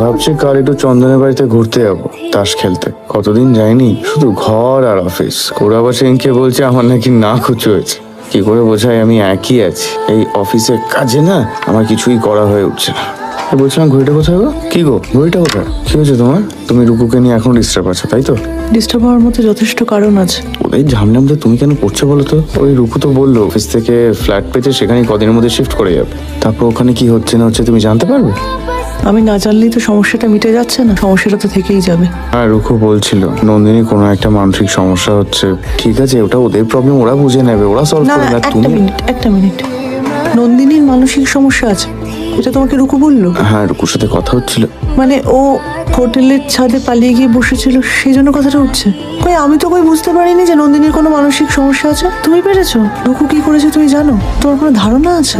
ভাবছি কাল একটু চন্দনের বাড়িতে ঘুরতে যাবো, তাস খেলতে। কতদিন যাইনি, শুধু ঘর আর অফিস। ওরা আবার সেদিনকে বলছে আমার নাকি নাক উঁচু হয়েছে। কি করে বোঝাই আমি একই আছি। এই অফিসের কাজে না আমার কিছুই করা হয়ে উঠছে না। বলছিলাম ঘড়িটা কোথায় গো? কি গো ঘড়িটা কোথায়? কি হয়েছে তোমার? তুমি রুকুকে নিয়ে এখন ডিস্টার্ব আছো তাই তো? ডিস্টার্ব হওয়ার মতো যথেষ্ট কারণ আছে। ওদের ঝামঝামটা তুমি কেন করছো বলো তো? ওই রুকু তো বললো অফিস থেকে ফ্ল্যাট পেয়েছে, সেখানে কদিনের মধ্যে শিফট করে যাবে। তারপর ওখানে কি হচ্ছে না হচ্ছে তুমি জানতে পারবে? আমি না জানলেই তো সমস্যাটা মিটে যাচ্ছে না, সমস্যাটা তো থেকেই যাবে। হ্যাঁ, রুকু বলছিল নন্দিনী কোনো একটা মানসিক সমস্যা হচ্ছে। ঠিক আছে, ওটা ওদের প্রবলেম, ওরা বুঝে নেবে, ওরা সলভ না করে না, নেবে। একটা মিনিট। নন্দিনীর মানসিক সমস্যা আছে, এটা তোমাকে রুকু বললো? হ্যাঁ, রুকুর সাথে কথা হচ্ছিল। মানে ও হোটেলের ছাদে পালিয়ে গিয়ে বসেছিল, সেই জন্য কথাটা উঠছে? কই আমি তো বুঝতে পারিনি যে নন্দিনীর কোনো মানসিক সমস্যা আছে। তুমি পেরেছো? রুকু কি করেছে তুমি জানো? তোমার কোনো ধারণা আছে?